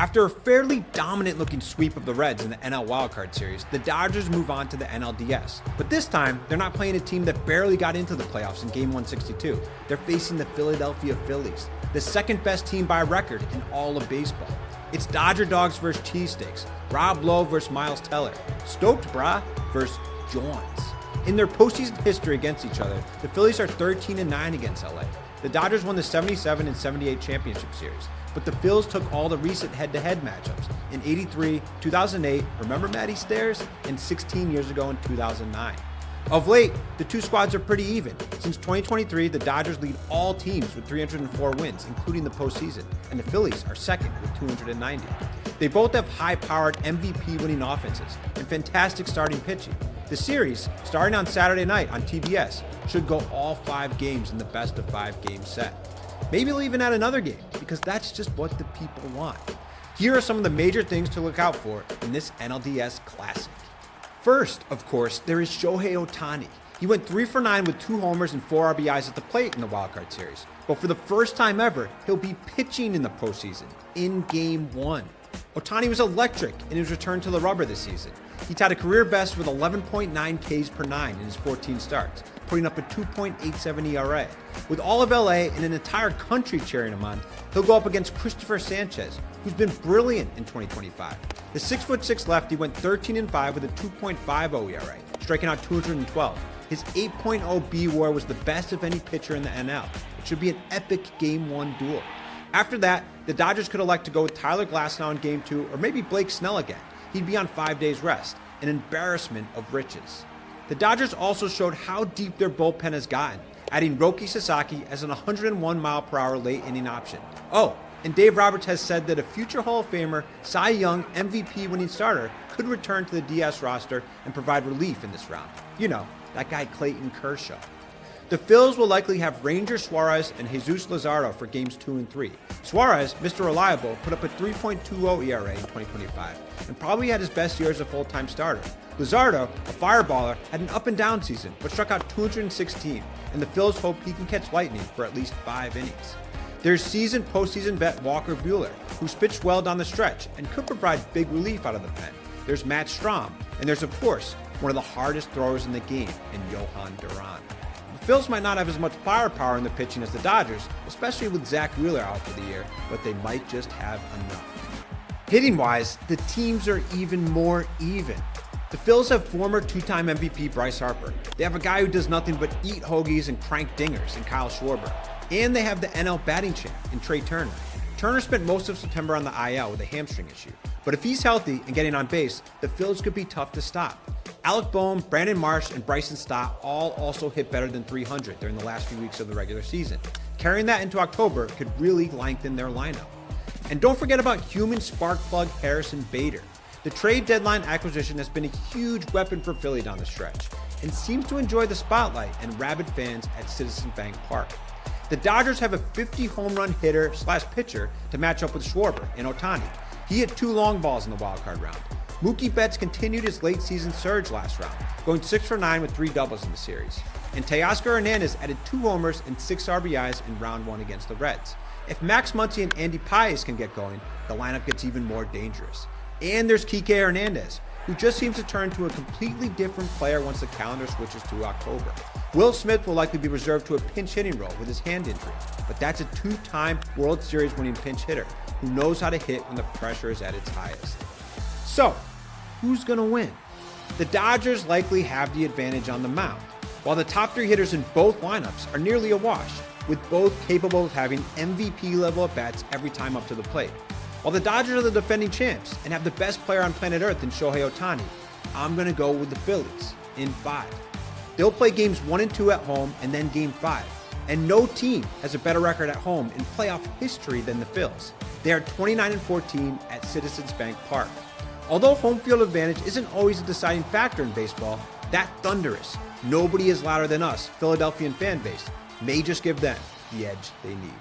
After a fairly dominant-looking sweep of the Reds in the NL Wildcard Series, the Dodgers move on to the NLDS. But this time, they're not playing a team that barely got into the playoffs in Game 162. They're facing the Philadelphia Phillies, the second best team by record in all of baseball. It's Dodger Dogs versus Cheesesteaks, Rob Lowe versus Miles Teller, Stoked Brah versus Johns. In their postseason history against each other, the Phillies are 13-9 against LA. The Dodgers won the 77 and 78 championship series, but the Phils took all the recent head-to-head matchups in 83, 2008, remember Matty Stairs, and 16 years ago in 2009. Of late, the two squads are pretty even. Since 2023, the Dodgers lead all teams with 304 wins, including the postseason, and the Phillies are second with 290. They both have high-powered MVP-winning offenses and fantastic starting pitching. The series, starting on Saturday night on TBS, should go all 5 games in the best-of-5 game set. Maybe they'll even add another game, because that's just what the people want. Here are some of the major things to look out for in this NLDS Classic. First, of course, there is Shohei Ohtani. He went 3 for 9 with 2 homers and 4 RBIs at the plate in the wildcard series. But for the first time ever, he'll be pitching in the postseason, in Game 1. Ohtani was electric in his return to the rubber this season. He tied a career best with 11.9 Ks per 9 in his 14 starts, putting up a 2.87 ERA. With all of LA and an entire country cheering him on, he'll go up against Christopher Sanchez, who's been brilliant in 2025. The 6'6" lefty went 13-5 with a 2.50 ERA, striking out 212. His 8.0 B-WAR was the best of any pitcher in the NL. It should be an epic Game 1 duel. After that, the Dodgers could elect to go with Tyler Glasnow in Game 2 or maybe Blake Snell again. He'd be on 5 days rest, an embarrassment of riches. The Dodgers also showed how deep their bullpen has gotten, adding Roki Sasaki as an 101-mile-per-hour late-inning option. Oh, and Dave Roberts has said that a future Hall of Famer, Cy Young MVP-winning starter could return to the DS roster and provide relief in this round. You know, that guy Clayton Kershaw. The Phils will likely have Ranger Suarez and Jesus Luzardo for Games 2 and 3. Suarez, Mr. Reliable, put up a 3.20 ERA in 2025 and probably had his best year as a full-time starter. Luzardo, a fireballer, had an up-and-down season but struck out 216, and the Phils hope he can catch lightning for at least 5 innings. There's seasoned postseason vet Walker Buehler, who's pitched well down the stretch and could provide big relief out of the pen. There's Matt Strahm, and there's, of course, one of the hardest throwers in the game in Johan Duran. The Phils might not have as much firepower in the pitching as the Dodgers, especially with Zach Wheeler out for the year, but they might just have enough. Hitting-wise, the teams are even more even. The Phils have former 2-time MVP Bryce Harper. They have a guy who does nothing but eat hoagies and crank dingers in Kyle Schwarber. And they have the NL batting champ in Trey Turner. Turner spent most of September on the IL with a hamstring issue. But if he's healthy and getting on base, the Phils could be tough to stop. Alec Boehm, Brandon Marsh, and Bryson Stott all also hit better than 300 during the last few weeks of the regular season. Carrying that into October could really lengthen their lineup. And don't forget about human spark plug Harrison Bader. The trade deadline acquisition has been a huge weapon for Philly down the stretch and seems to enjoy the spotlight and rabid fans at Citizens Bank Park. The Dodgers have a 50 home run hitter / pitcher to match up with Schwarber and Ohtani. He hit 2 long balls in the wildcard round. Mookie Betts continued his late season surge last round, going 6 for 9 with 3 doubles in the series. And Teoscar Hernandez added 2 homers and 6 RBIs in round 1 against the Reds. If Max Muncy and Andy Paez can get going, the lineup gets even more dangerous. And there's Kike Hernandez, who just seems to turn to a completely different player once the calendar switches to October. Will Smith will likely be reserved to a pinch hitting role with his hand injury, but that's a 2-time World Series winning pinch hitter who knows how to hit when the pressure is at its highest. So, who's going to win? The Dodgers likely have the advantage on the mound, while the top 3 hitters in both lineups are nearly a wash, with both capable of having MVP level at bats every time up to the plate. While the Dodgers are the defending champs and have the best player on planet Earth in Shohei Ohtani, I'm going to go with the Phillies in 5. They'll play games 1 and 2 at home and then game 5. And no team has a better record at home in playoff history than the Phils. They are 29-14 at Citizens Bank Park. Although home field advantage isn't always a deciding factor in baseball, that thunderous, nobody is louder than us Philadelphian fan base may just give them the edge they need.